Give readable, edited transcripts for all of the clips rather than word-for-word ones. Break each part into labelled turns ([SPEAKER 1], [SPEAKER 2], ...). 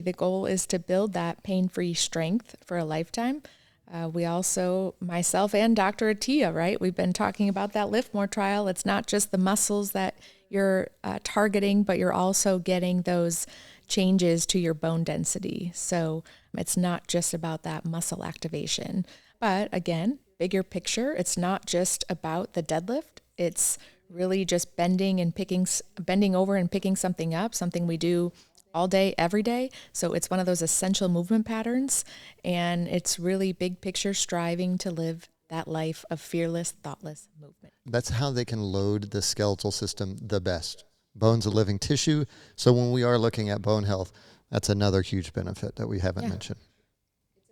[SPEAKER 1] The goal is to build that pain-free strength for a lifetime. We also, myself and Dr. Attia, right? We've been talking about that LIFTMOR trial. It's not just the muscles that you're targeting, but you're also getting those changes to your bone density. So it's not just about that muscle activation. But again, bigger picture, it's not just about the deadlift. It's really just bending over and picking something up, something we do all day, every day. So it's one of those essential movement patterns, and it's really big picture striving to live that life of fearless, thoughtless movement.
[SPEAKER 2] That's how they can load the skeletal system the best. Bone's a living tissue, so when we are looking at bone health, that's another huge benefit that we haven't mentioned.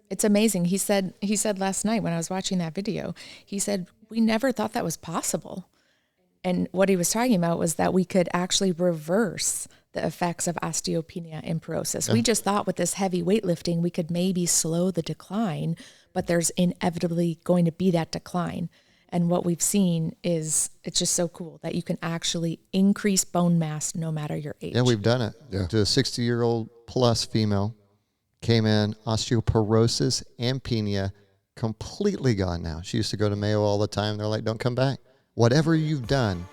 [SPEAKER 1] It's amazing. He said last night when I was watching that video, he said, we never thought that was possible. And what he was talking about was that we could actually reverse the effects of osteopenia and porosis. Yeah. We just thought with this heavy weightlifting, we could maybe slow the decline, but there's inevitably going to be that decline. And what we've seen is it's just so cool that you can actually increase bone mass no matter your age.
[SPEAKER 2] Yeah, we've done it. Yeah. To a 60-year-old plus female, came in, osteoporosis and penia, completely gone now. She used to go to Mayo all the time. They're like, don't come back. Whatever you've done,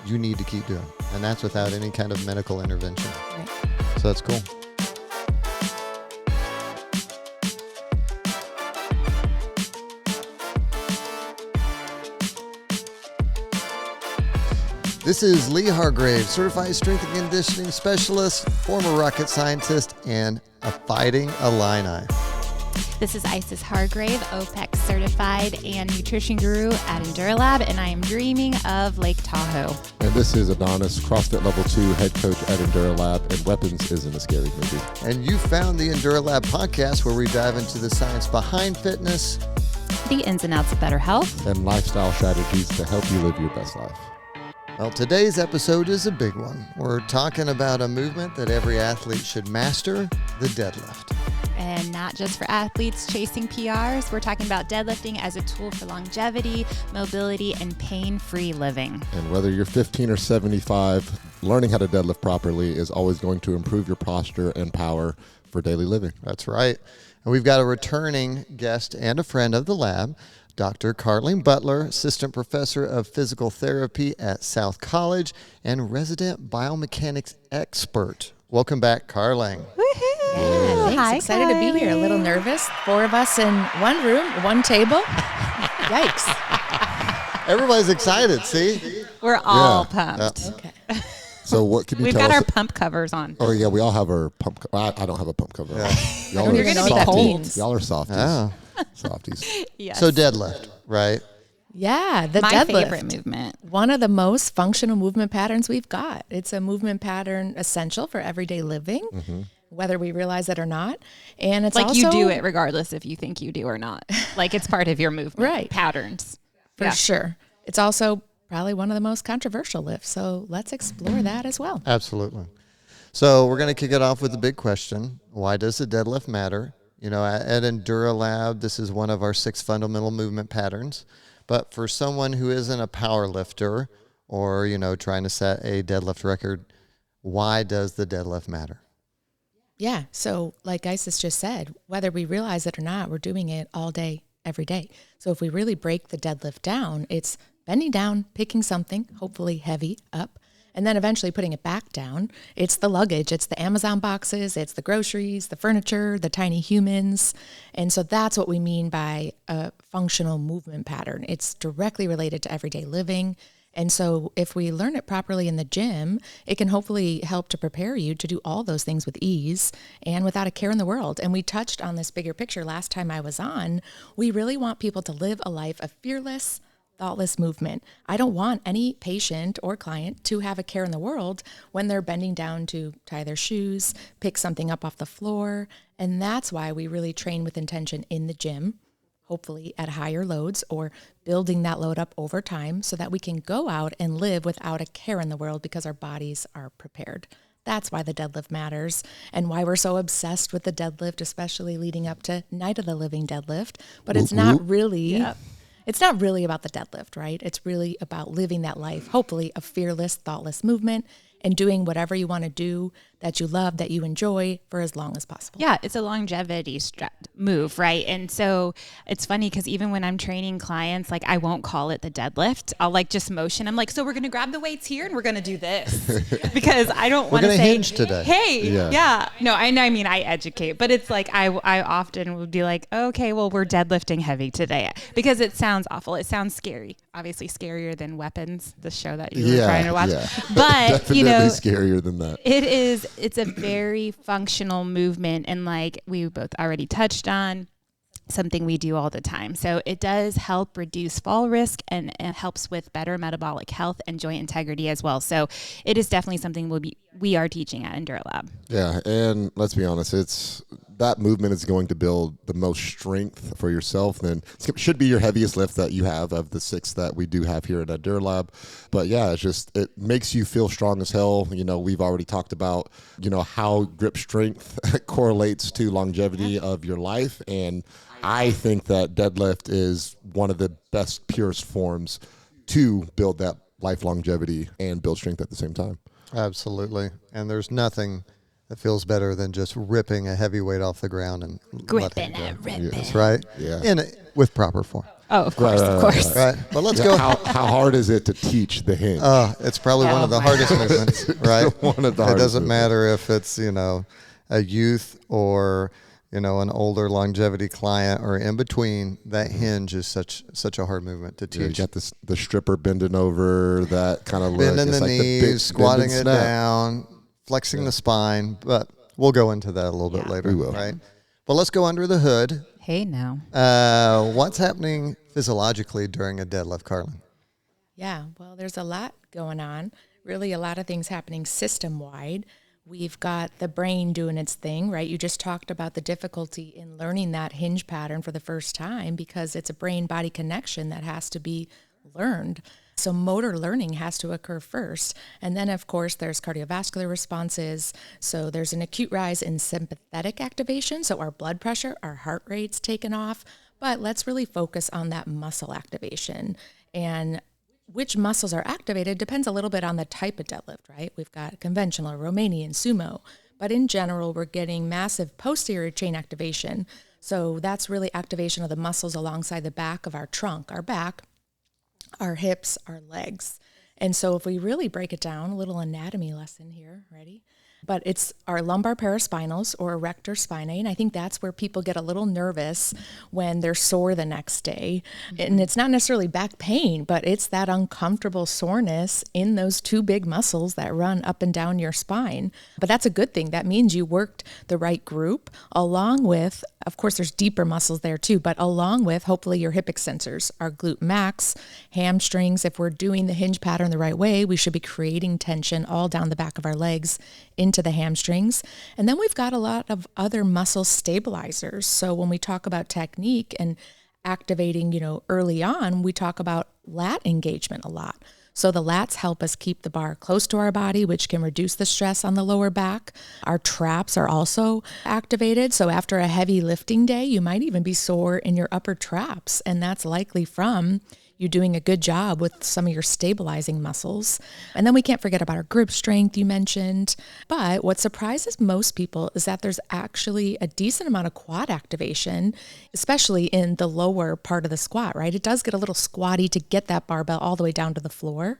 [SPEAKER 2] you need to keep doing. And that's without any kind of medical intervention. Right. So that's cool. This is Lee Hargrave, certified strength and conditioning specialist, former rocket scientist, and a fighting Illini.
[SPEAKER 3] This is Adonys Hargrave, OPEX certified and nutrition guru at enduraLAB, and I am dreaming of Lake Tahoe.
[SPEAKER 4] And this is Adonys, CrossFit Level 2 head coach at enduraLAB, and Weapons isn't a scary movie.
[SPEAKER 2] And you found the enduraLAB podcast, where we dive into the science behind fitness,
[SPEAKER 3] the ins and outs of better health,
[SPEAKER 4] and lifestyle strategies to help you live your best life.
[SPEAKER 2] Well, today's episode is a big one. We're talking about a movement that every athlete should master, the deadlift.
[SPEAKER 3] And not just for athletes chasing PRs, we're talking about deadlifting as a tool for longevity, mobility, and pain-free living.
[SPEAKER 4] And whether you're 15 or 75, learning how to deadlift properly is always going to improve your posture and power for daily living.
[SPEAKER 2] That's right. And we've got a returning guest and a friend of the lab, Dr. Carleen Butler, assistant professor of physical therapy at South College and resident biomechanics expert. Welcome back, Carleen.
[SPEAKER 1] Yeah, thanks. Hi, excited Kylie. To be here. A little nervous. 4 of us in one room, one table. Yikes.
[SPEAKER 2] Everybody's excited, see?
[SPEAKER 3] We're all pumped.
[SPEAKER 2] Yeah.
[SPEAKER 1] Okay.
[SPEAKER 4] So what can you
[SPEAKER 3] We've
[SPEAKER 4] tell us?
[SPEAKER 3] We've got our pump covers on.
[SPEAKER 4] Oh, yeah, we all have our pump I don't have a pump cover.
[SPEAKER 2] Yeah.
[SPEAKER 4] Y'all
[SPEAKER 1] You're going to be cold.
[SPEAKER 4] Y'all are softies.
[SPEAKER 2] Oh.
[SPEAKER 4] Softies.
[SPEAKER 3] Yes.
[SPEAKER 2] So deadlift, right?
[SPEAKER 1] Yeah, the
[SPEAKER 3] My
[SPEAKER 1] deadlift.
[SPEAKER 3] favorite movement.
[SPEAKER 1] One of the most functional movement patterns we've got. It's a movement pattern essential for everyday living, whether we realize it or not. And it's
[SPEAKER 3] like
[SPEAKER 1] also,
[SPEAKER 3] you do it regardless if you think you do or not. Like it's part of your movement patterns.
[SPEAKER 1] For sure. It's also probably one of the most controversial lifts. So let's explore that as well.
[SPEAKER 2] Absolutely. So we're going to kick it off with the big question. Why does the deadlift matter? You know, at enduraLAB, this is one of our 6 fundamental movement patterns. But for someone who isn't a power lifter or, you know, trying to set a deadlift record, why does the deadlift matter?
[SPEAKER 1] Yeah. So like Isis just said, whether we realize it or not, we're doing it all day, every day. So if we really break the deadlift down, it's bending down, picking something, hopefully heavy, up, and then eventually putting it back down. It's the luggage, it's the Amazon boxes, it's the groceries, the furniture, the tiny humans. And so that's what we mean by a functional movement pattern. It's directly related to everyday living. And so if we learn it properly in the gym, it can hopefully help to prepare you to do all those things with ease and without a care in the world. And we touched on this bigger picture last time I was on. We really want people to live a life of fearless, thoughtless movement. I don't want any patient or client to have a care in the world when they're bending down to tie their shoes, pick something up off the floor. And that's why we really train with intention in the gym, hopefully at higher loads or building that load up over time so that we can go out and live without a care in the world because our bodies are prepared. That's why the deadlift matters and why we're so obsessed with the deadlift, especially leading up to Night of the Living Deadlift. But it's not really... It's not really about the deadlift, right? It's really about living that life, hopefully a fearless, thoughtless movement and doing whatever you want to do that you love, that you enjoy for as long as possible.
[SPEAKER 3] Yeah, it's a longevity move, right? And so it's funny because even when I'm training clients, like I won't call it the deadlift. I'll like just motion. I'm like, so we're going to grab the weights here and we're going to do this because I don't want to say,
[SPEAKER 2] hinge today.
[SPEAKER 3] Hey, yeah. No, I mean, I educate, but it's like I often would be like, okay, well, we're deadlifting heavy today because it sounds awful. It sounds scary, obviously scarier than Weapons, the show that you were trying to watch.
[SPEAKER 4] Yeah.
[SPEAKER 3] But,
[SPEAKER 4] definitely scarier than that.
[SPEAKER 3] It's a very functional movement, and like we both already touched on, something we do all the time. So it does help reduce fall risk and it helps with better metabolic health and joint integrity as well. So it is definitely something we are teaching at enduraLAB.
[SPEAKER 4] Yeah, and let's be honest, that movement is going to build the most strength for yourself. Then it should be your heaviest lift that you have of the 6 that we do have here at enduraLAB. But yeah, it makes you feel strong as hell. You know, we've already talked about, how grip strength correlates to longevity of your life. And I think that deadlift is one of the best, purest forms to build that life longevity and build strength at the same time.
[SPEAKER 2] Absolutely. And there's nothing that feels better than just ripping a heavy weight off the ground and
[SPEAKER 3] Gripping it, ripping.
[SPEAKER 2] That's right.
[SPEAKER 4] Yeah.
[SPEAKER 2] With proper form.
[SPEAKER 3] Oh, of course.
[SPEAKER 2] Right. But let's go.
[SPEAKER 4] How hard is it to teach the hinge?
[SPEAKER 2] It's probably one of the hardest movements, right?
[SPEAKER 4] One of the
[SPEAKER 2] It
[SPEAKER 4] hardest
[SPEAKER 2] doesn't
[SPEAKER 4] movements.
[SPEAKER 2] matter if it's, a youth or, an older longevity client or in between. That hinge is such a hard movement to teach.
[SPEAKER 4] Yeah, you got the stripper bending over, that kind of look.
[SPEAKER 2] Bending
[SPEAKER 4] It's
[SPEAKER 2] the
[SPEAKER 4] like
[SPEAKER 2] knees,
[SPEAKER 4] big
[SPEAKER 2] squatting
[SPEAKER 4] bend
[SPEAKER 2] it
[SPEAKER 4] and snap.
[SPEAKER 2] down, flexing the spine. But we'll go into that a little bit later.
[SPEAKER 4] We will.
[SPEAKER 2] Right? But let's go under the hood.
[SPEAKER 3] Hey, now.
[SPEAKER 2] What's happening physiologically during a deadlift, Carlin?
[SPEAKER 1] Yeah, well, there's a lot going on. Really a lot of things happening system-wide. We've got the brain doing its thing, right? You just talked about the difficulty in learning that hinge pattern for the first time because it's a brain-body connection that has to be learned. So motor learning has to occur first. And then, of course, there's cardiovascular responses. So there's an acute rise in sympathetic activation. So our blood pressure, our heart rate's taken off. But let's really focus on that muscle activation. And which muscles are activated depends a little bit on the type of deadlift, right? We've got conventional, Romanian, sumo. But in general, we're getting massive posterior chain activation. So that's really activation of the muscles alongside the back of our trunk, our back, our hips, our legs. And so if we really break it down, a little anatomy lesson here, ready? But it's our lumbar paraspinals or erector spinae. And I think that's where people get a little nervous when they're sore the next day. And it's not necessarily back pain, but it's that uncomfortable soreness in those 2 big muscles that run up and down your spine. But that's a good thing. That means you worked the right group along with, of course, there's deeper muscles there too, but along with hopefully your hip extensors, our glute max, hamstrings. If we're doing the hinge pattern the right way, we should be creating tension all down the back of our legs into the hamstrings. And then we've got a lot of other muscle stabilizers. So when we talk about technique and activating, early on, we talk about lat engagement a lot. So the lats help us keep the bar close to our body, which can reduce the stress on the lower back. Our traps are also activated. So after a heavy lifting day, you might even be sore in your upper traps. And that's likely from you doing a good job with some of your stabilizing muscles. And then we can't forget about our grip strength you mentioned. But what surprises most people is that there's actually a decent amount of quad activation, especially in the lower part of the squat, right? It does get a little squatty to get that barbell all the way down to the floor.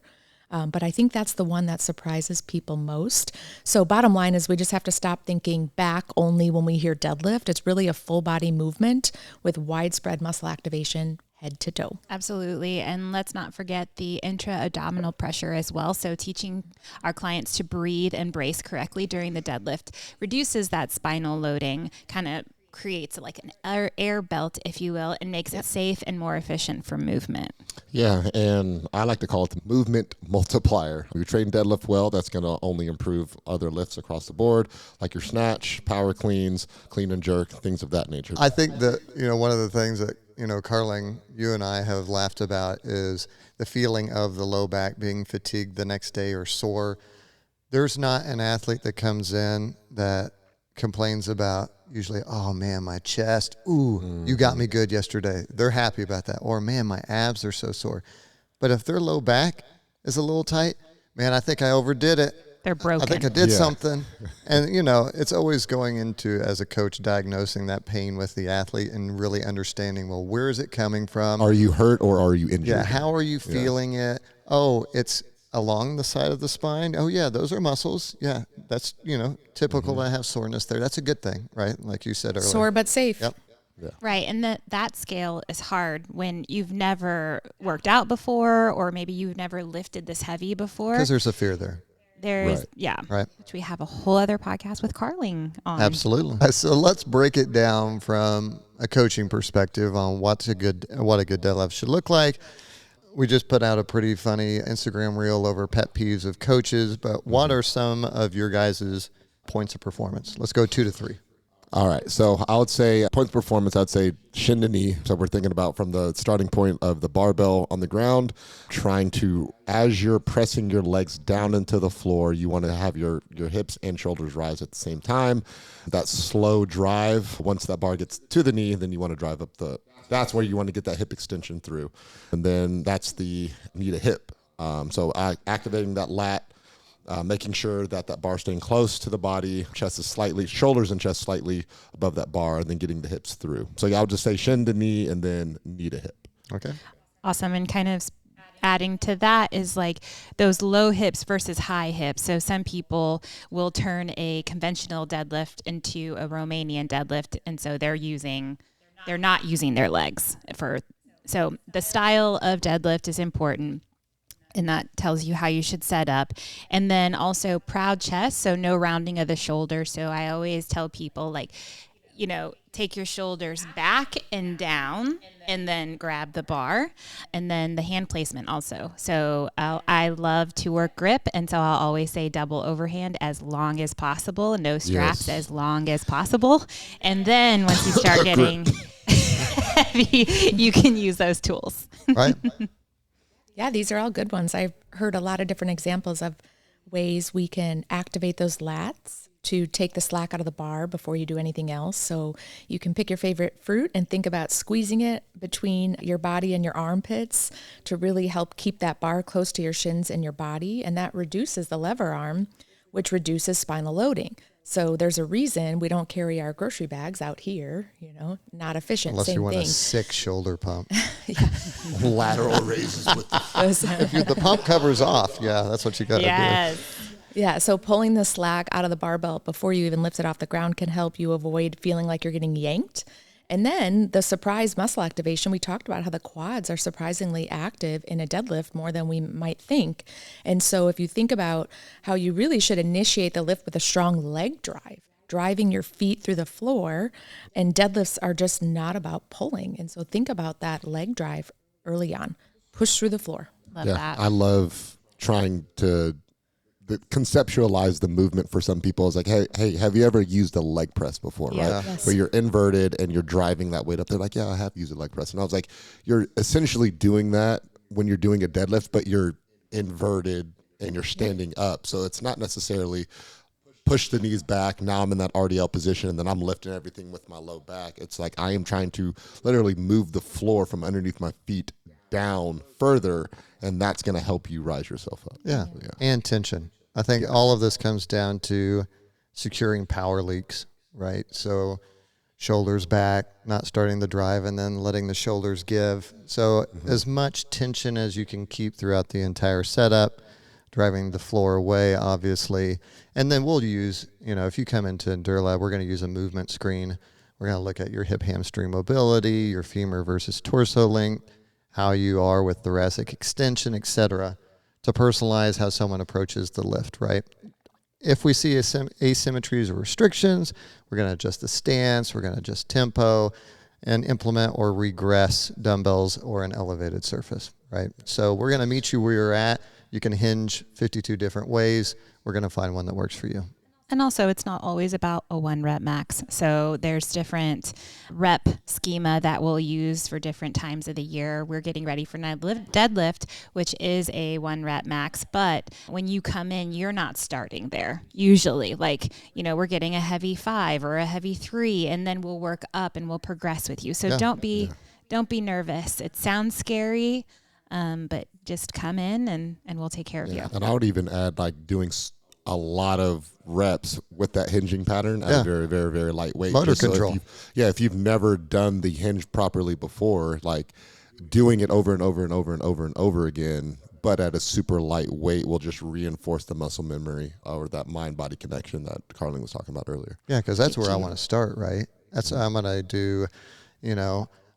[SPEAKER 1] But I think that's the one that surprises people most. So bottom line is we just have to stop thinking back only when we hear deadlift. It's really a full body movement with widespread muscle activation head to toe.
[SPEAKER 3] Absolutely. And let's not forget the intra-abdominal pressure as well. So teaching our clients to breathe and brace correctly during the deadlift reduces that spinal loading, kind of creates like an air belt, if you will, and makes it safe and more efficient for movement.
[SPEAKER 4] Yeah, and I like to call it the movement multiplier. If you train deadlift well, that's going to only improve other lifts across the board, like your snatch, power cleans, clean and jerk, things of that nature.
[SPEAKER 2] I think that, one of the things that, Carling, you and I have laughed about is the feeling of the low back being fatigued the next day or sore. There's not an athlete that comes in that complains about usually, oh man, my chest, you got me good yesterday. They're happy about that. Or man, my abs are so sore. But if their low back is a little tight, man, I think I overdid it.
[SPEAKER 3] they're broken.
[SPEAKER 2] I think I did something. And, you know, it's always going into, as a coach, diagnosing that pain with the athlete and really understanding, well, where is it coming from?
[SPEAKER 4] Are you hurt or are you injured?
[SPEAKER 2] Yeah, how are you feeling it? Oh, it's along the side of the spine. Oh, yeah, those are muscles. Yeah, that's, you know, typical to have soreness there. That's a good thing, right? Like you said earlier.
[SPEAKER 1] Sore but safe.
[SPEAKER 2] Yep.
[SPEAKER 4] Yeah.
[SPEAKER 3] Right. And that scale is hard when you've never worked out before, or maybe you've never lifted this heavy before.
[SPEAKER 2] Because there's a fear there.
[SPEAKER 3] There's,
[SPEAKER 2] Right.
[SPEAKER 3] which we have a whole other podcast with Carling on.
[SPEAKER 2] Absolutely. So let's break it down from a coaching perspective on what a good deadlift should look like. We just put out a pretty funny Instagram reel over pet peeves of coaches, but what are some of your guys' points of performance? Let's go 2 to 3.
[SPEAKER 4] All right. So I would say points of performance, I'd say shin to knee. So we're thinking about from the starting point of the barbell on the ground, trying to, as you're pressing your legs down into the floor, you want to have your hips and shoulders rise at the same time. That slow drive, once that bar gets to the knee, then you want to drive up that's where you want to get that hip extension through. And then that's the knee to hip. So activating that lat, making sure that bar's staying close to the body, chest is slightly, shoulders and chest slightly above that bar, and then getting the hips through. So yeah, I would just say shin to knee and then knee to hip.
[SPEAKER 2] Okay.
[SPEAKER 3] Awesome. And kind of adding to that is like those low hips versus high hips. So some people will turn a conventional deadlift into a Romanian deadlift, and so they're not using their legs so the style of deadlift is important. And that tells you how you should set up. And then also proud chest, so no rounding of the shoulders. So I always tell people, like, you know, take your shoulders back and down and then grab the bar. And then the hand placement also. So I love to work grip. And so I'll always say double overhand as long as possible. No straps as long as possible. And then once you start getting heavy, you can use those tools.
[SPEAKER 2] Right.
[SPEAKER 1] Yeah, these are all good ones. I've heard a lot of different examples of ways we can activate those lats to take the slack out of the bar before you do anything else. So you can pick your favorite fruit and think about squeezing it between your body and your armpits to really help keep that bar close to your shins and your body. And that reduces the lever arm, which reduces spinal loading. So there's a reason we don't carry our grocery bags out here, you know, not efficient.
[SPEAKER 2] Unless
[SPEAKER 1] Same
[SPEAKER 2] you want
[SPEAKER 1] thing.
[SPEAKER 2] a sick shoulder pump.
[SPEAKER 4] Lateral raises with
[SPEAKER 2] If the pump cover's off, that's what you got to do.
[SPEAKER 1] Yeah, so pulling the slack out of the barbell before you even lift it off the ground can help you avoid feeling like you're getting yanked. And then the surprise muscle activation, we talked about how the quads are surprisingly active in a deadlift more than we might think. And so if you think about how you really should initiate the lift with a strong leg drive, driving your feet through the floor, and deadlifts are just not about pulling. And so think about that leg drive early on. Push through the floor.
[SPEAKER 3] Love that.
[SPEAKER 4] I love trying to conceptualize the movement for some people. Is like, hey, have you ever used a leg press before, right?
[SPEAKER 1] Yes.
[SPEAKER 4] Where you're inverted and you're driving that weight up. They're like, yeah, I have used a leg press. And I was like, you're essentially doing that when you're doing a deadlift, but you're inverted and you're standing up. So it's not necessarily push the knees back. Now I'm in that RDL position and then I'm lifting everything with my low back. It's like I am trying to literally move the floor from underneath my feet down further, and that's going to help you rise yourself up.
[SPEAKER 2] Yeah. And tension. I think all of this comes down to securing power leaks, right? So shoulders back, not starting the drive, and then letting the shoulders give. So as much tension as you can keep throughout the entire setup, driving the floor away, obviously. And then we'll use, if you come into enduraLAB, we're going to use a movement screen. We're going to look at your hip hamstring mobility, your femur versus torso length, how you are with thoracic extension, etc., to personalize how someone approaches the lift, right? If we see asymmetries or restrictions, we're going to adjust the stance, we're going to adjust tempo, and implement or regress dumbbells or an elevated surface, right? So we're going to meet you where you're at. You can hinge 52 different ways. We're going to find one that works for you.
[SPEAKER 3] And also, it's not always about a 1 rep max. So there's different rep schema that we'll use for different times of the year. We're getting ready for deadlift, which is a 1 rep max. But when you come in, you're not starting there. Usually, we're getting a heavy 5 or a heavy 3, and then we'll work up and we'll progress with you. So don't be nervous. It sounds scary, but just come in and we'll take care of you.
[SPEAKER 4] And I would even add doing a lot of reps with that hinging pattern at a very, very, very light weight.
[SPEAKER 2] Motor
[SPEAKER 4] So
[SPEAKER 2] control.
[SPEAKER 4] if you've never done the hinge properly before, like doing it over and over and over and over and over again, but at a super light weight will just reinforce the muscle memory or that mind-body connection that Carlin was talking about earlier.
[SPEAKER 2] Yeah, because that's where I want to start, right? That's I'm going to do,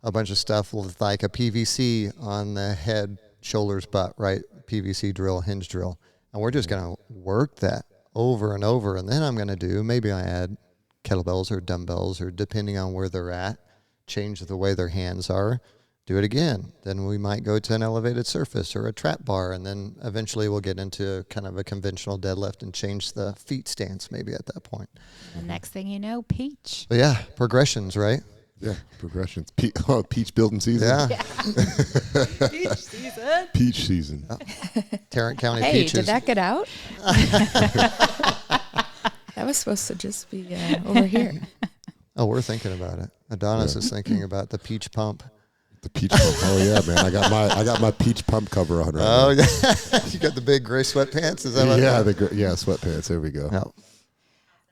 [SPEAKER 2] a bunch of stuff with like a PVC on the head, shoulders, butt, right? PVC drill, hinge drill. And we're just going to work that over and over. And then I'm going to do, maybe I add kettlebells or dumbbells or depending on where they're at, change the way their hands are, do it again. Then we might go to an elevated surface or a trap bar. And then eventually we'll get into kind of a conventional deadlift and change the feet stance maybe at that point.
[SPEAKER 3] The next thing you know, peach.
[SPEAKER 2] But yeah, progressions, right?
[SPEAKER 4] Yeah, progressions. Peach building season.
[SPEAKER 2] Yeah.
[SPEAKER 3] Peach season.
[SPEAKER 4] Peach season.
[SPEAKER 2] Tarrant County
[SPEAKER 1] Hey,
[SPEAKER 2] peaches.
[SPEAKER 1] did that get out? That was supposed to just be over here.
[SPEAKER 2] Oh, we're thinking about it. Adonys is thinking about the peach pump.
[SPEAKER 4] The peach pump. Oh yeah, man. I got my peach pump cover on right
[SPEAKER 2] Oh,
[SPEAKER 4] now.
[SPEAKER 2] yeah. You got the big gray sweatpants? Is that what?
[SPEAKER 4] Yeah, sweatpants. There we go.
[SPEAKER 2] No.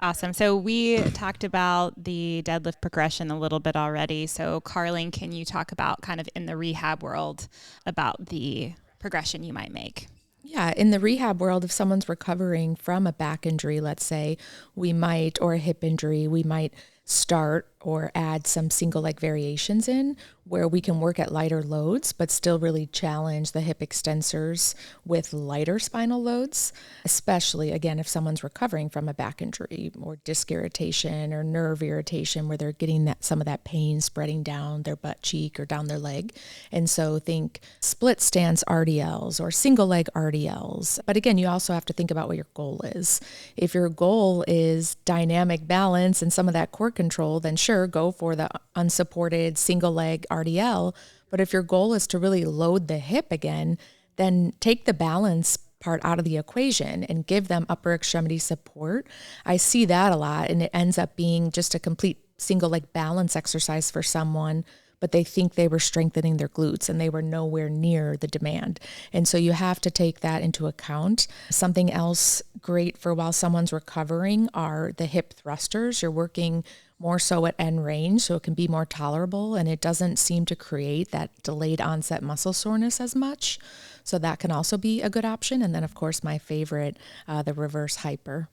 [SPEAKER 3] Awesome. So we talked about the deadlift progression a little bit already. So Carlin, can you talk about kind of in the rehab world about the progression you might make?
[SPEAKER 1] Yeah, in the rehab world, if someone's recovering from a back injury, let's say, or a hip injury, we might start or add some single leg variations in where we can work at lighter loads, but still really challenge the hip extensors with lighter spinal loads, especially, again, if someone's recovering from a back injury or disc irritation or nerve irritation where they're getting some of that pain spreading down their butt cheek or down their leg. And so think split stance RDLs or single leg RDLs. But again, you also have to think about what your goal is. If your goal is dynamic balance and some of that core control, then sure, go for the unsupported single leg RDL. But if your goal is to really load the hip again, then take the balance part out of the equation and give them upper extremity support. I see that a lot, and it ends up being just a complete single leg balance exercise for someone, but they think they were strengthening their glutes and they were nowhere near the demand. And so you have to take that into account. Something else great for while someone's recovering are the hip thrusters. You're working more so at end range, so it can be more tolerable and it doesn't seem to create that delayed onset muscle soreness as much. So that can also be a good option. And then of course, my favorite, the reverse hyper.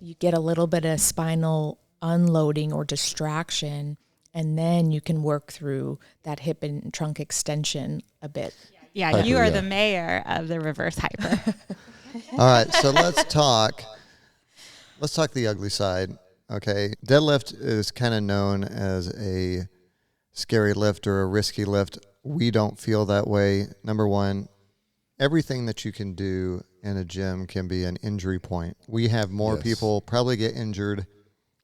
[SPEAKER 1] You get a little bit of spinal unloading or distraction, and then you can work through that hip and trunk extension a bit.
[SPEAKER 3] Yeah, you are the mayor of the reverse hyper.
[SPEAKER 2] All right, so let's talk the ugly side. Okay, deadlift is kind of known as a scary lift or a risky lift. We don't feel that way. Number one, everything that you can do in a gym can be an injury point. We have more people probably get injured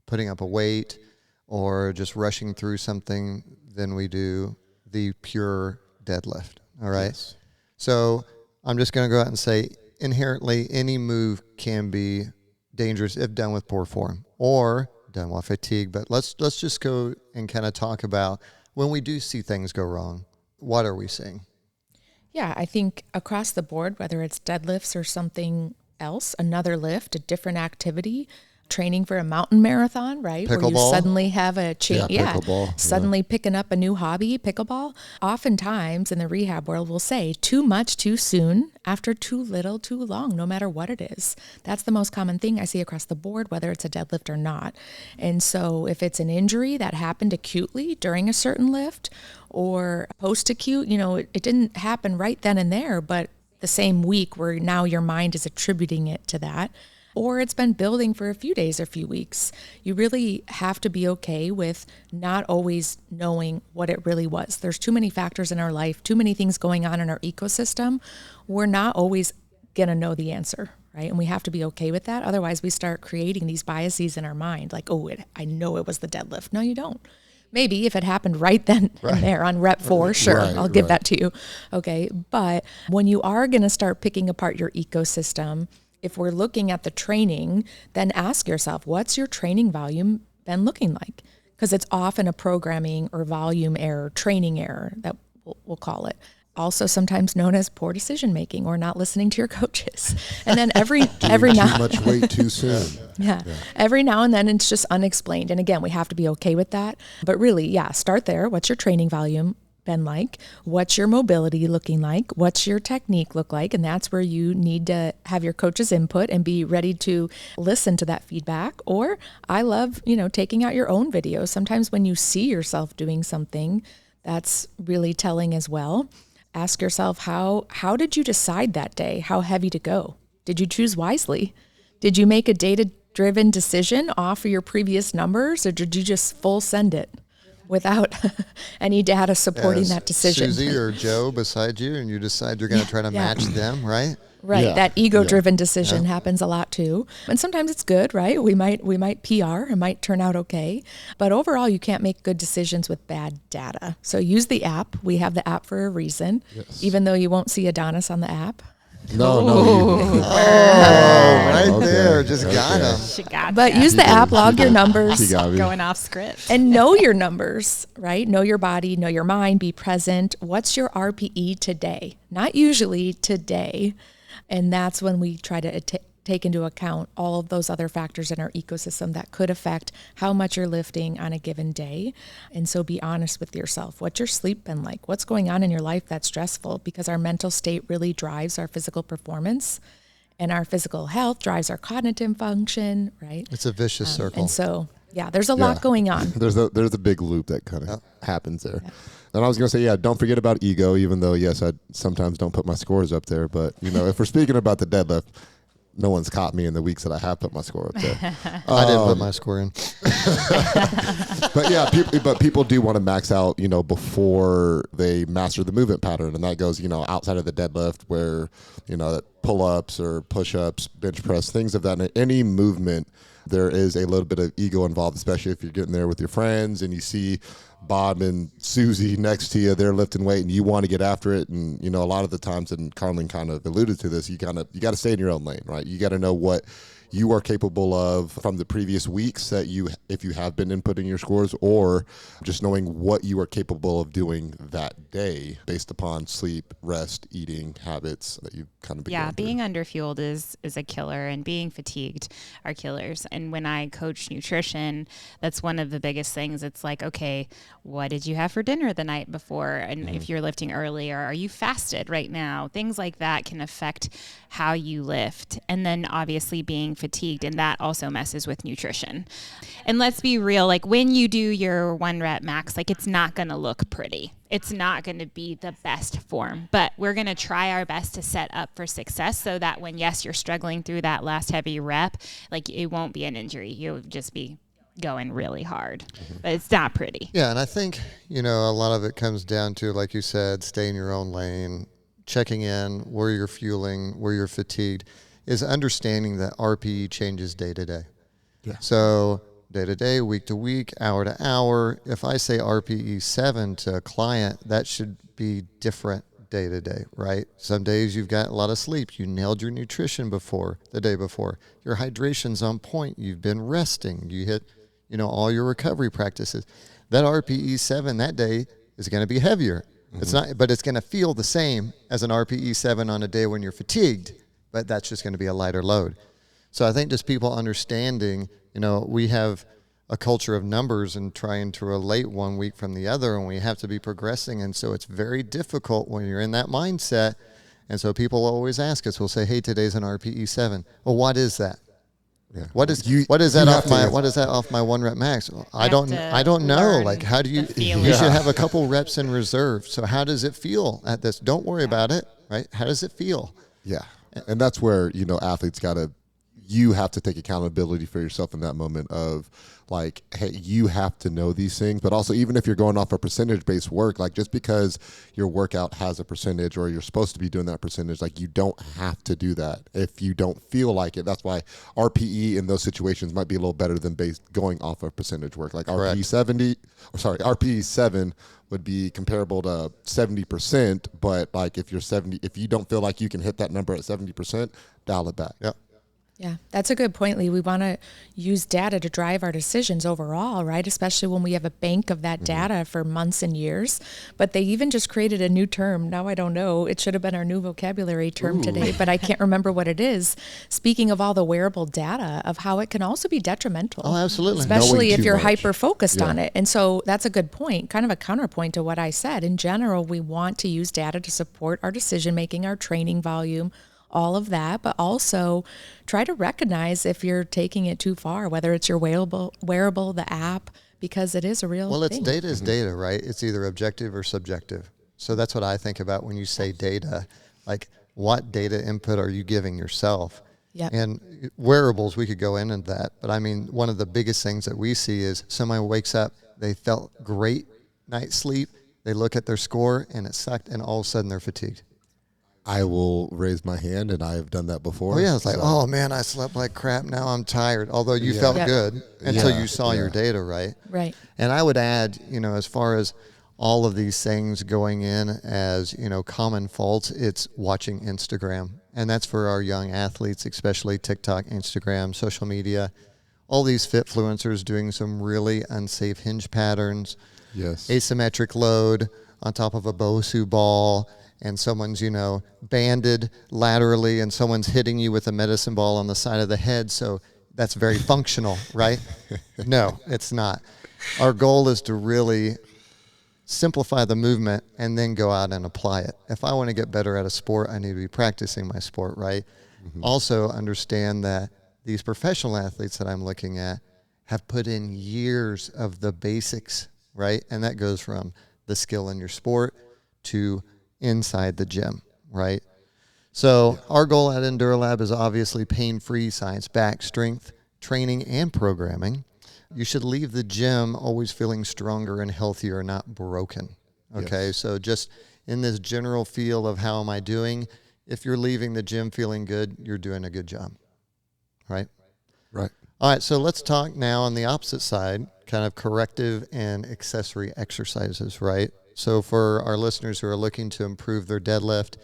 [SPEAKER 2] putting up a weight or just rushing through something than we do the pure deadlift. All right. Yes. So I'm just going to go out and say inherently any move can be dangerous if done with poor form or done while fatigued. But let's just go and kind of talk about when we do see things go wrong, what are we seeing?
[SPEAKER 1] Yeah, I think across the board, whether it's deadlifts or something else, another lift, a different activity, training for a mountain marathon, right?
[SPEAKER 2] Pickleball.
[SPEAKER 1] Where you suddenly have a change.
[SPEAKER 4] Pickleball.
[SPEAKER 1] Suddenly picking up a new hobby, pickleball. Oftentimes in the rehab world, we'll say too much too soon, after too little too long, no matter what it is. That's the most common thing I see across the board, whether it's a deadlift or not. And so if it's an injury that happened acutely during a certain lift or post-acute, it didn't happen right then and there, but the same week where now your mind is attributing it to that, or it's been building for a few days or few weeks. You really have to be okay with not always knowing what it really was. There's too many factors in our life, too many things going on in our ecosystem. We're not always going to know the answer, right? And we have to be okay with that. Otherwise, we start creating these biases in our mind, like, I know it was the deadlift. No, you don't. Maybe if it happened right then and there on rep 4, sure, I'll give that to you. Okay. But when you are going to start picking apart your ecosystem, if we're looking at the training, then ask yourself, what's your training volume been looking like? Because it's often a programming or volume error, training error that we'll call it. also sometimes known as poor decision making or not listening to your coaches. And then every
[SPEAKER 4] Too
[SPEAKER 1] now
[SPEAKER 4] much weight too soon.
[SPEAKER 1] every now and then it's just unexplained. And again, we have to be okay with that. But really, start there. What's your training volume been like? What's your mobility looking like? What's your technique look like? And that's where you need to have your coach's input and be ready to listen to that feedback. Or I love, taking out your own videos. Sometimes when you see yourself doing something, that's really telling as well. Ask yourself, how did you decide that day how heavy to go? Did you choose wisely? Did you make a data-driven decision off of your previous numbers, or did you just full send it without any data supporting that decision?
[SPEAKER 2] Susie or Joe beside you, and you decide you're going to try to match them, right?
[SPEAKER 1] Right.
[SPEAKER 4] Yeah.
[SPEAKER 1] That ego-driven decision happens a lot too. And sometimes it's good, right? We might PR, it might turn out okay. But overall, you can't make good decisions with bad data. So use the app. We have the app for a reason, even though you won't see Adonys on the app.
[SPEAKER 4] No.
[SPEAKER 2] Right there. Just got him.
[SPEAKER 3] She got
[SPEAKER 1] But
[SPEAKER 3] ya.
[SPEAKER 1] use the app, log your
[SPEAKER 4] She
[SPEAKER 1] numbers,
[SPEAKER 4] got me.
[SPEAKER 3] Going off script.
[SPEAKER 1] and know your numbers, right? Know your body, know your mind, be present. What's your RPE today? Not usually, today. And that's when we try to take into account all of those other factors in our ecosystem that could affect how much you're lifting on a given day. And so be honest with yourself. What's your sleep been like? What's going on in your life that's stressful? Because our mental state really drives our physical performance, and our physical health drives our cognitive function, right?
[SPEAKER 2] It's a vicious circle.
[SPEAKER 1] And so, there's a lot going on.
[SPEAKER 4] There's a big loop that kind of happens there. And I was going to say, don't forget about ego, even though, yes, I sometimes don't put my scores up there. But, if we're speaking about the deadlift, no one's caught me in the weeks that I have put my score up there.
[SPEAKER 2] I didn't put my score in.
[SPEAKER 4] But people do want to max out, before they master the movement pattern. And that goes, outside of the deadlift where, that pull-ups or push-ups, bench press, things of that. Any movement, there is a little bit of ego involved, especially if you're getting there with your friends and you see Bob and Susie next to you, they're lifting weight and you want to get after it. And, a lot of the times, and Carlin kind of alluded to this, you got to stay in your own lane, right? You got to know what you are capable of from the previous weeks that if you have been inputting your scores, or just knowing what you are capable of doing that day based upon sleep, rest, eating habits that you've kind of been going through.
[SPEAKER 3] Being underfueled is a killer, and being fatigued are killers. And when I coach nutrition, that's one of the biggest things. It's like, okay, what did you have for dinner the night before? And if you're lifting earlier, are you fasted right now? Things like that can affect how you lift. And then obviously being fatigued, and that also messes with nutrition. And let's be real, like when you do your 1 rep max, like it's not going to look pretty. It's not going to be the best form, but we're going to try our best to set up for success so that when, yes, you're struggling through that last heavy rep, like it won't be an injury. You'll just be going really hard, but it's not pretty.
[SPEAKER 2] Yeah, and I think, a lot of it comes down to, like you said, stay in your own lane, checking in where you're fueling, where you're fatigued, is understanding that RPE changes day to day.
[SPEAKER 4] Yeah.
[SPEAKER 2] So day to day, week to week, hour to hour, if I say RPE 7 to a client, that should be different day to day, right? Some days you've got a lot of sleep. You nailed your nutrition the day before. Your hydration's on point. You've been resting. You hit, all your recovery practices. That RPE 7 that day is going to be heavier. It's not, but it's going to feel the same as an RPE 7 on a day when you're fatigued, but that's just going to be a lighter load. So I think just people understanding, we have a culture of numbers and trying to relate one week from the other, and we have to be progressing. And so it's very difficult when you're in that mindset. And so people always ask us, we'll say, hey, today's an RPE 7. Well, what is that? Yeah. What is that off my 1 rep max? Well, I don't know. Like, how do you should have a couple reps in reserve. So how does it feel at this? Don't worry about it, right? How does it feel?
[SPEAKER 4] Yeah. And that's where, athletes you have to take accountability for yourself in that moment of like, hey, you have to know these things. But also, even if you're going off a percentage-based work, like just because your workout has a percentage or you're supposed to be doing that percentage, like you don't have to do that if you don't feel like it. That's why RPE in those situations might be a little better than going off of percentage work. Like RPE 7 would be comparable to 70%, but like if you don't feel like you can hit that number at 70%, dial it back.
[SPEAKER 2] Yep.
[SPEAKER 1] Yeah, that's a good point, Lee. We want to use data to drive our decisions overall, right? Especially when we have a bank of that data for months and years. But they even just created a new term. Now I don't know. It should have been our new vocabulary term today, but I can't remember what it is. Speaking of all the wearable data, of how it can also be detrimental.
[SPEAKER 2] Oh, absolutely.
[SPEAKER 1] Especially if you're
[SPEAKER 4] much.
[SPEAKER 1] hyper-focused on it. And so that's a good point, kind of a counterpoint to what I said. In general, we want to use data to support our decision-making, our training volume, all of that, but also try to recognize if you're taking it too far, whether it's your wearable, the app, because it is a real
[SPEAKER 2] Well,
[SPEAKER 1] thing.
[SPEAKER 2] data is data, right? It's either objective or subjective. So that's what I think about when you say data. Like, what data input are you giving yourself?
[SPEAKER 1] Yep.
[SPEAKER 2] And wearables, we could go into that. But I mean, one of the biggest things that we see is someone wakes up, they felt great night's sleep, they look at their score and it sucked, and all of a sudden they're fatigued.
[SPEAKER 4] I will raise my hand, and I have done that before.
[SPEAKER 2] Oh, yeah. It's like,
[SPEAKER 4] So-
[SPEAKER 2] oh, man, I slept like crap. Now I'm tired. Although you felt
[SPEAKER 1] Yep.
[SPEAKER 2] good until
[SPEAKER 4] Yeah.
[SPEAKER 2] you saw your data, right?
[SPEAKER 1] Right.
[SPEAKER 2] And I would add, as far as all of these things going in as, common faults, it's watching Instagram. And that's for our young athletes, especially TikTok, Instagram, social media. All these fitfluencers doing some really unsafe hinge patterns,
[SPEAKER 4] Yes.
[SPEAKER 2] asymmetric load on top of a BOSU ball, and someone's, banded laterally and someone's hitting you with a medicine ball on the side of the head. So that's very functional, right? No, it's not. Our goal is to really simplify the movement and then go out and apply it. If I want to get better at a sport, I need to be practicing my sport, right? Also understand that these professional athletes that I'm looking at have put in years of the basics, right? And that goes from the skill in your sport to inside the gym, right? So our goal at enduraLAB is obviously pain-free science-backed strength training and programming. You should leave the gym always feeling stronger and healthier, not broken. Okay,
[SPEAKER 4] Yes.
[SPEAKER 2] so just in this general feel of how am I doing, if you're leaving the gym feeling good, you're doing a good job, right?
[SPEAKER 4] Right.
[SPEAKER 2] All right, so let's talk now on the opposite side, kind of corrective and accessory exercises, right? So for our listeners who are looking to improve their deadlift,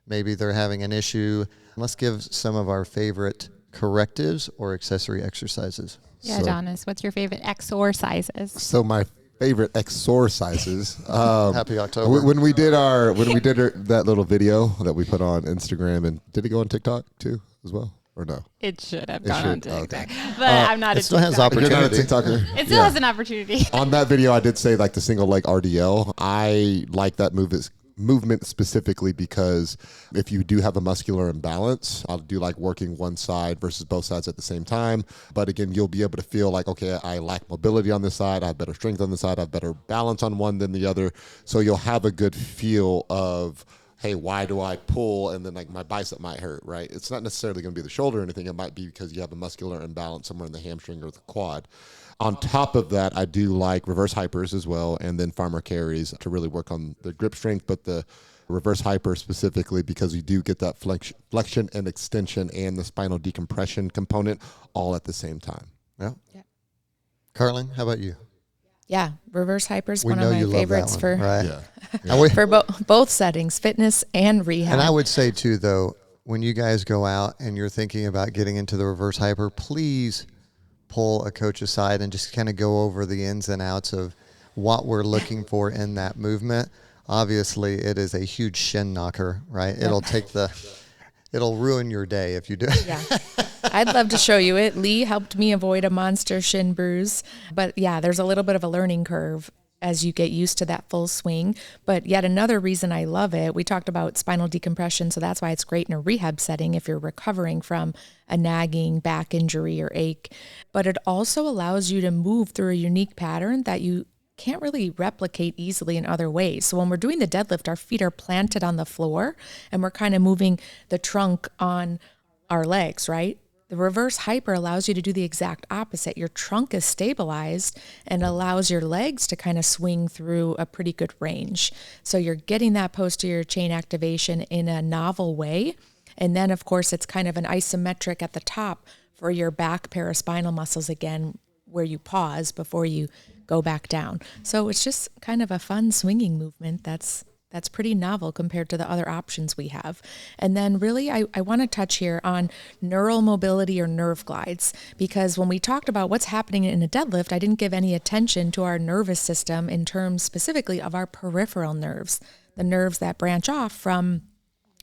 [SPEAKER 2] maybe they're having an issue, let's give some of our favorite correctives or accessory exercises.
[SPEAKER 3] Yeah,
[SPEAKER 4] So-
[SPEAKER 3] Adonys, what's your favorite exercises?
[SPEAKER 4] So my favorite exercises.
[SPEAKER 2] Happy October.
[SPEAKER 4] When we did that little video that we put on Instagram, and did it go on TikTok too as well, or no?
[SPEAKER 3] It should have
[SPEAKER 4] It
[SPEAKER 3] gone on
[SPEAKER 4] should,
[SPEAKER 3] TikTok,
[SPEAKER 4] okay.
[SPEAKER 3] but I'm not
[SPEAKER 2] it
[SPEAKER 3] a
[SPEAKER 2] still has
[SPEAKER 3] TikToker.
[SPEAKER 4] You're not a
[SPEAKER 2] Opportunity.
[SPEAKER 4] TikToker.
[SPEAKER 3] It still
[SPEAKER 4] Yeah.
[SPEAKER 3] has an opportunity.
[SPEAKER 4] On that video, I did say like the single leg RDL. I like that movement specifically because if you do have a muscular imbalance, I'll do like working one side versus both sides at the same time. But again, you'll be able to feel like, okay, I lack mobility on this side, I have better strength on this side, I have better balance on one than the other. So you'll have a good feel of, hey, why do I pull and then like my bicep might hurt, right? It's not necessarily going to be the shoulder or anything. It might be because you have a muscular imbalance somewhere in the hamstring or the quad. On top of that, I do like reverse hypers as well, and then farmer carries to really work on the grip strength, but the reverse hyper specifically because you do get that flexion and extension and the spinal decompression component all at the same time.
[SPEAKER 2] Yeah.
[SPEAKER 1] Yeah.
[SPEAKER 2] Carlin, how about you?
[SPEAKER 1] Yeah, reverse hyper is
[SPEAKER 2] We
[SPEAKER 1] one
[SPEAKER 2] know
[SPEAKER 1] of my
[SPEAKER 2] you love that
[SPEAKER 1] favorites
[SPEAKER 2] one,
[SPEAKER 1] for
[SPEAKER 2] right?
[SPEAKER 4] Yeah.
[SPEAKER 2] And, we,
[SPEAKER 1] for both settings, fitness and rehab.
[SPEAKER 2] and I would say too, though, when you guys go out and you're thinking about getting into the reverse hyper, please pull a coach aside and just kind of go over the ins and outs of what we're looking for in that movement. Obviously, it is a huge shin knocker, right? It'll ruin your day if you do it.
[SPEAKER 1] Yeah. I'd love to show you it. Lee helped me avoid a monster shin bruise. But yeah, there's a little bit of a learning curve as you get used to that full swing. But yet another reason I love it, we talked about spinal decompression, so that's why it's great in a rehab setting if you're recovering from a nagging back injury or ache. But it also allows you to move through a unique pattern that you can't really replicate easily in other ways. So when we're doing the deadlift, our feet are planted on the floor and we're kind of moving the trunk on our legs, right? The reverse hyper allows you to do the exact opposite. Your trunk is stabilized and allows your legs to kind of swing through a pretty good range. So you're getting that posterior chain activation in a novel way. And then, of course, it's kind of an isometric at the top for your back paraspinal muscles again, where you pause before you go back down. So it's just kind of a fun swinging movement that's That's pretty novel compared to the other options we have. And then really, I want to touch here on neural mobility or nerve glides, because when we talked about what's happening in a deadlift, I didn't give any attention to our nervous system in terms specifically of our peripheral nerves, the nerves that branch off from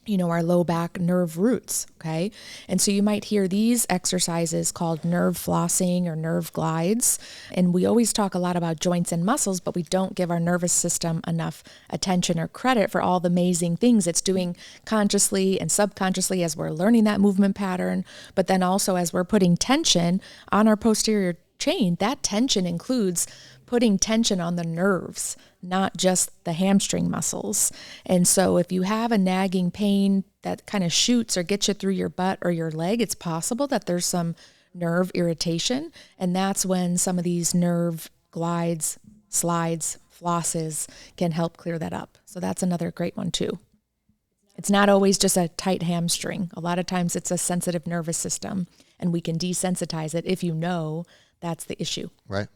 [SPEAKER 1] our low back nerve roots, okay? And so you might hear these exercises called nerve flossing or nerve glides. And we always talk a lot about joints and muscles, but we don't give our nervous system enough attention or credit for all the amazing things it's doing consciously and subconsciously as we're learning that movement pattern. But then also as we're putting tension on our posterior chain, that tension includes putting tension on the nerves, not just the hamstring muscles. And so if you have a nagging pain that kind of shoots or gets you through your butt or your leg, it's possible that there's some nerve irritation. And that's when some of these nerve glides, slides, flosses can help clear that up. So that's another great one too. It's not always just a tight hamstring. A lot of times it's a sensitive nervous system, and we can desensitize it if you know that's the issue.
[SPEAKER 2] Right.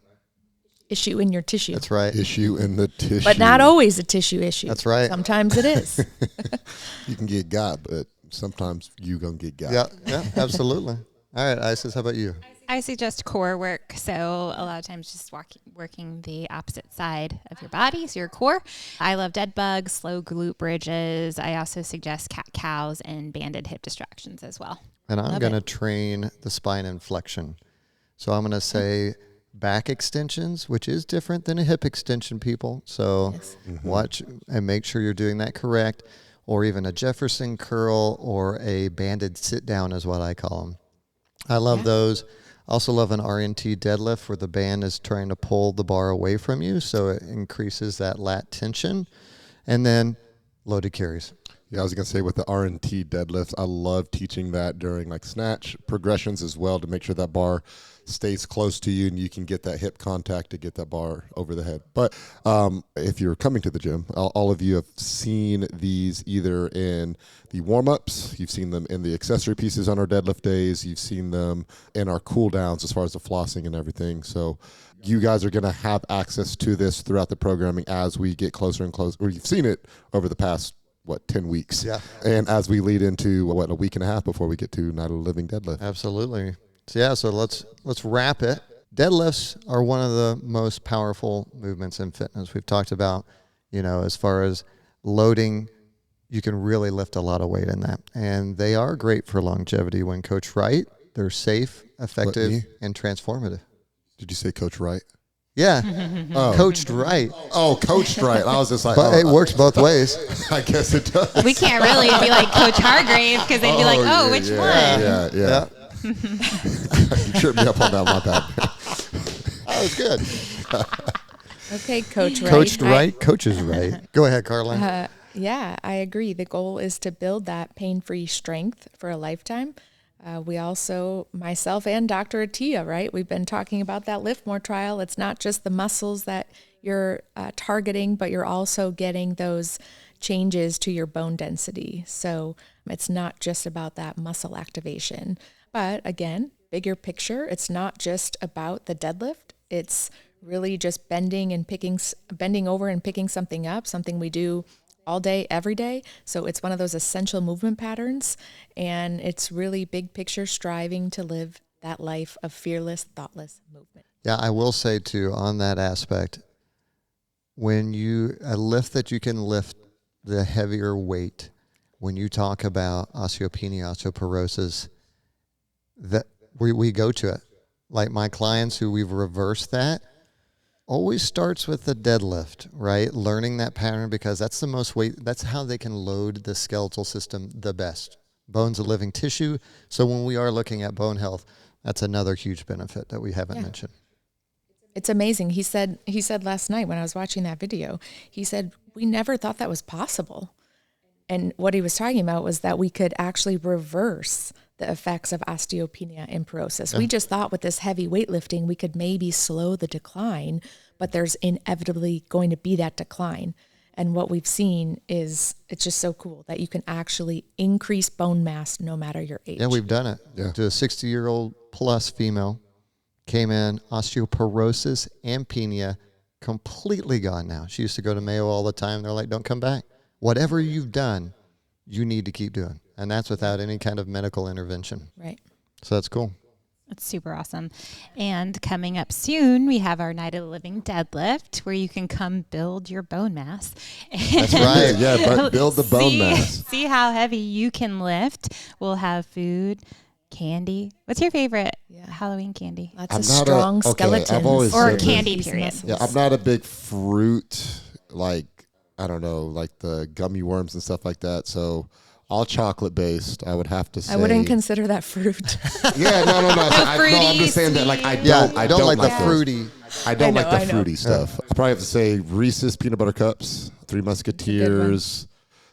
[SPEAKER 1] Issue in your tissue.
[SPEAKER 2] That's right.
[SPEAKER 4] Issue in the tissue.
[SPEAKER 1] But not always a tissue issue.
[SPEAKER 2] That's right.
[SPEAKER 1] Sometimes it is.
[SPEAKER 4] You can get got, but sometimes you gonna get got.
[SPEAKER 2] Yeah, absolutely. All right, Isis, how about you?
[SPEAKER 3] I suggest core work. So a lot of times just working the opposite side of your body, so your core. I love dead bugs, slow glute bridges. I also suggest cat-cows and banded hip distractions as well.
[SPEAKER 2] And I'm going to train the spine and flexion. So I'm going to say back extensions, which is different than a hip extension, people. So watch and make sure you're doing that correct, or even a Jefferson curl or a banded sit down is what I call them. I love those. Also love an RNT deadlift where the band is trying to pull the bar away from you, so it increases that lat tension. And then loaded carries.
[SPEAKER 4] Yeah, I was going to say with the R&T deadlifts, I love teaching that during like snatch progressions as well to make sure that bar stays close to you and you can get that hip contact to get that bar over the head. But if you're coming to the gym, all of you have seen these either in the warm-ups, you've seen them in the accessory pieces on our deadlift days, you've seen them in our cool downs as far as the flossing and everything. So you guys are going to have access to this throughout the programming as we get closer and closer. Or you've seen it over the past 10 weeks. Yeah. And as we lead into a week and a half before we get to Night of the Living Deadlift.
[SPEAKER 2] Absolutely. So let's wrap it. Deadlifts are one of the most powerful movements in fitness. We've talked about, as far as loading, you can really lift a lot of weight in that. And they are great for longevity when coached right. They're safe, effective, and transformative.
[SPEAKER 4] Did you say Coach Wright?
[SPEAKER 2] Yeah, coached right.
[SPEAKER 4] Oh, coached right. I was just like,
[SPEAKER 2] but it works both ways.
[SPEAKER 4] I guess it does.
[SPEAKER 3] We can't really be like Coach Hargrave because they'd be like, which one?
[SPEAKER 4] Yeah. You tripped me up on that, my bad.
[SPEAKER 2] That was good.
[SPEAKER 1] Okay, Coach Wright.
[SPEAKER 2] Coached right, coaches right. Go ahead, Carla.
[SPEAKER 1] Yeah, I agree. The goal is to build that pain-free strength for a lifetime. We also, myself and Dr. Attia, right? We've been talking about that LIFTMOR trial. It's not just the muscles that you're targeting, but you're also getting those changes to your bone density. So it's not just about that muscle activation. But again, bigger picture, it's not just about the deadlift. It's really just bending over and picking something up, something we do all day, every day. So it's one of those essential movement patterns, and it's really big picture striving to live that life of fearless, thoughtless movement.
[SPEAKER 2] Yeah, I will say too, on that aspect, when a lift that you can lift the heavier weight, when you talk about osteopenia, osteoporosis, that we go to it. Like my clients who we've reversed that, always starts with the deadlift, right? Learning that pattern, because that's the most weight. That's how they can load the skeletal system the best. Bone's a living tissue. So when we are looking at bone health, that's another huge benefit that we haven't mentioned.
[SPEAKER 1] It's amazing. He said last night when I was watching that video, he said, we never thought that was possible. And what he was talking about was that we could actually reverse the effects of osteopenia and porosis. Yeah. We just thought with this heavy weightlifting, we could maybe slow the decline, but there's inevitably going to be that decline. And what we've seen is it's just so cool that you can actually increase bone mass no matter your age.
[SPEAKER 2] Yeah, we've done it. Yeah. To a 60-year-old plus female, came in, osteoporosis and penia, completely gone now. She used to go to Mayo all the time. They're like, don't come back. whatever you've done, you need to keep doing. And that's without any kind of medical intervention.
[SPEAKER 1] Right.
[SPEAKER 2] So that's cool.
[SPEAKER 3] It's super awesome. And coming up soon, we have our Night of the Living deadlift where you can come build your bone mass.
[SPEAKER 2] That's right.
[SPEAKER 4] Yeah, but build the bone mass.
[SPEAKER 3] See how heavy you can lift. We'll have food, candy. What's your favorite Halloween candy?
[SPEAKER 1] Lots of strong skeletons.
[SPEAKER 4] I've always
[SPEAKER 3] Or
[SPEAKER 4] said
[SPEAKER 3] candy,
[SPEAKER 1] These
[SPEAKER 3] period.
[SPEAKER 1] muscles.
[SPEAKER 4] Yeah, I'm not a big fruit, like, I don't know, like the gummy worms and stuff like that. So all chocolate based, I would have to say.
[SPEAKER 1] I wouldn't consider that fruit.
[SPEAKER 4] Yeah, no. I'm just saying that, like, I don't
[SPEAKER 2] like the
[SPEAKER 4] those.
[SPEAKER 2] fruity.
[SPEAKER 4] I don't like the
[SPEAKER 1] I know.
[SPEAKER 4] fruity stuff. I probably have to say Reese's peanut butter cups, Three Musketeers,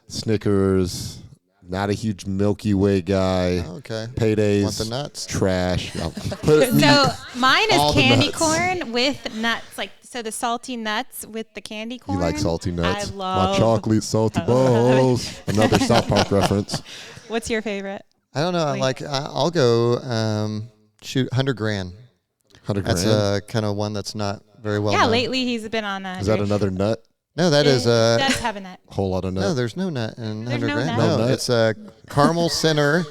[SPEAKER 4] Snickers. Not a huge Milky Way guy.
[SPEAKER 2] Okay.
[SPEAKER 4] Paydays.
[SPEAKER 2] Want the nuts?
[SPEAKER 4] Trash.
[SPEAKER 3] So mine is
[SPEAKER 4] All the
[SPEAKER 3] candy
[SPEAKER 4] nuts.
[SPEAKER 3] corn with nuts, like so the salty nuts with the candy corn.
[SPEAKER 4] You like salty nuts?
[SPEAKER 3] I love
[SPEAKER 4] My chocolate salty balls. Another South Park reference.
[SPEAKER 3] What's your favorite?
[SPEAKER 2] I don't know. I'll go 100 grand.
[SPEAKER 4] 100
[SPEAKER 2] That's
[SPEAKER 4] grand.
[SPEAKER 2] kind of one that's not very well
[SPEAKER 3] Yeah,
[SPEAKER 2] known.
[SPEAKER 3] lately he's been on a.
[SPEAKER 4] Is that another nut?
[SPEAKER 2] No, that is
[SPEAKER 3] It does have a nut.
[SPEAKER 4] Whole lot of nut.
[SPEAKER 2] no, there's no nut in 100
[SPEAKER 3] no
[SPEAKER 2] grand.
[SPEAKER 3] nut?
[SPEAKER 2] No,
[SPEAKER 4] No nut?
[SPEAKER 2] it's a caramel center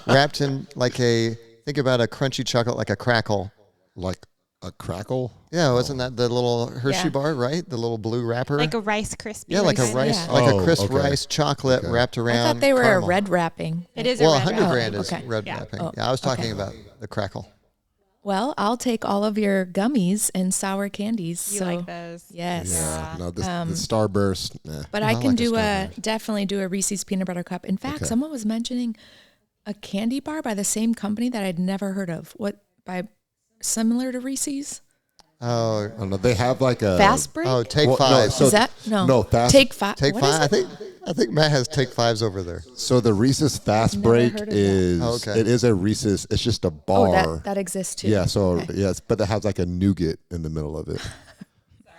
[SPEAKER 2] wrapped in think about a crunchy chocolate like a crackle.
[SPEAKER 4] Like a crackle?
[SPEAKER 2] Yeah, wasn't that the little Hershey
[SPEAKER 1] Yeah.
[SPEAKER 2] bar, right? The little blue wrapper?
[SPEAKER 3] Like a Rice Krispie.
[SPEAKER 2] yeah, like a
[SPEAKER 1] Rice-
[SPEAKER 2] rice,
[SPEAKER 1] yeah.
[SPEAKER 2] like
[SPEAKER 4] Oh,
[SPEAKER 2] a crisp
[SPEAKER 4] okay.
[SPEAKER 2] rice chocolate
[SPEAKER 4] Okay.
[SPEAKER 2] wrapped
[SPEAKER 1] I
[SPEAKER 2] around
[SPEAKER 1] thought they were
[SPEAKER 2] caramel.
[SPEAKER 1] a red wrapping.
[SPEAKER 3] It is
[SPEAKER 2] Well,
[SPEAKER 3] a red
[SPEAKER 2] 100
[SPEAKER 3] wrap.
[SPEAKER 2] grand is
[SPEAKER 1] okay.
[SPEAKER 2] red
[SPEAKER 3] Yeah.
[SPEAKER 2] wrapping.
[SPEAKER 1] Oh,
[SPEAKER 2] Yeah, I was talking
[SPEAKER 1] okay.
[SPEAKER 2] about the crackle.
[SPEAKER 1] Well, I'll take all of your gummies and sour candies.
[SPEAKER 3] You
[SPEAKER 1] so
[SPEAKER 3] like those?
[SPEAKER 1] yes.
[SPEAKER 4] Yeah. No, the Starburst. Nah.
[SPEAKER 1] But
[SPEAKER 2] I
[SPEAKER 1] I
[SPEAKER 2] like
[SPEAKER 1] can
[SPEAKER 2] a
[SPEAKER 1] do
[SPEAKER 2] Starburst.
[SPEAKER 1] definitely do a Reese's peanut butter cup. In fact,
[SPEAKER 4] Okay.
[SPEAKER 1] someone was mentioning a candy bar by the same company that I'd never heard of. Similar to Reese's?
[SPEAKER 2] Oh,
[SPEAKER 4] I don't know. They have like a
[SPEAKER 1] Fast Break?
[SPEAKER 2] oh, Take
[SPEAKER 4] Well, no,
[SPEAKER 2] Five.
[SPEAKER 4] so-
[SPEAKER 1] is that no?
[SPEAKER 4] no, Fast-
[SPEAKER 1] Take Five.
[SPEAKER 2] Take
[SPEAKER 1] What is
[SPEAKER 2] Five.
[SPEAKER 1] it?
[SPEAKER 2] I think Matt has Take Fives over there.
[SPEAKER 4] So the Reese's Fast
[SPEAKER 1] Never
[SPEAKER 4] Break
[SPEAKER 1] heard of that.
[SPEAKER 4] is
[SPEAKER 2] Oh, okay.
[SPEAKER 4] it is a Reese's. It's just a
[SPEAKER 1] Oh,
[SPEAKER 4] bar.
[SPEAKER 1] that exists too.
[SPEAKER 4] Yeah. So
[SPEAKER 1] Okay.
[SPEAKER 4] yes, but it has like a nougat in the middle of it.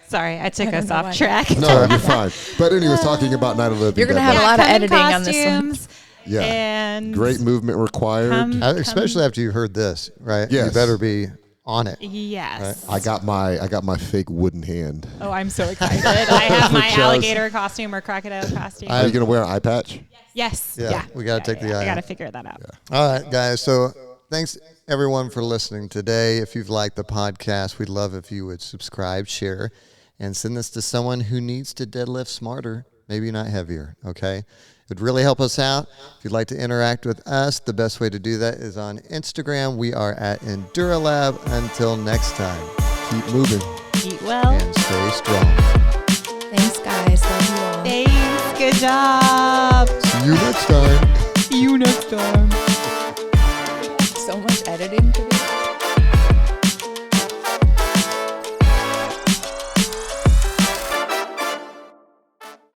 [SPEAKER 3] Sorry, I took
[SPEAKER 1] I don't
[SPEAKER 3] us
[SPEAKER 1] know
[SPEAKER 3] off
[SPEAKER 1] why.
[SPEAKER 3] track.
[SPEAKER 4] No, you're fine. But anyways, talking about Night of the Living
[SPEAKER 1] You're gonna
[SPEAKER 4] Dead.
[SPEAKER 1] have a lot of
[SPEAKER 3] come in
[SPEAKER 1] editing on this one.
[SPEAKER 3] costumes
[SPEAKER 4] Yeah.
[SPEAKER 3] And
[SPEAKER 4] Great movement required.
[SPEAKER 3] Come-
[SPEAKER 2] Especially after you heard this, right?
[SPEAKER 4] Yes.
[SPEAKER 2] You better be on it.
[SPEAKER 3] Yes.
[SPEAKER 4] I got my fake wooden hand.
[SPEAKER 3] Oh, I'm so excited. I have my
[SPEAKER 4] Just-
[SPEAKER 3] alligator costume or crocodile costume.
[SPEAKER 4] Are you gonna wear an eye patch?
[SPEAKER 3] yes.
[SPEAKER 2] Yeah, we gotta take the eye
[SPEAKER 3] I got to
[SPEAKER 2] out.
[SPEAKER 3] figure that out.
[SPEAKER 2] All right, guys. So thanks everyone for listening today. If you've liked the podcast, we'd love if you would subscribe, share, and send this to someone who needs to deadlift smarter, maybe not heavier. Okay. It would really help us out. If you'd like to interact with us, the best way to do that is on Instagram. We are at enduraLAB. Until next time,
[SPEAKER 4] Keep moving.
[SPEAKER 3] Eat well.
[SPEAKER 2] and stay strong.
[SPEAKER 1] Thanks, guys. Love you all.
[SPEAKER 3] Thanks. Good job.
[SPEAKER 2] See you next time.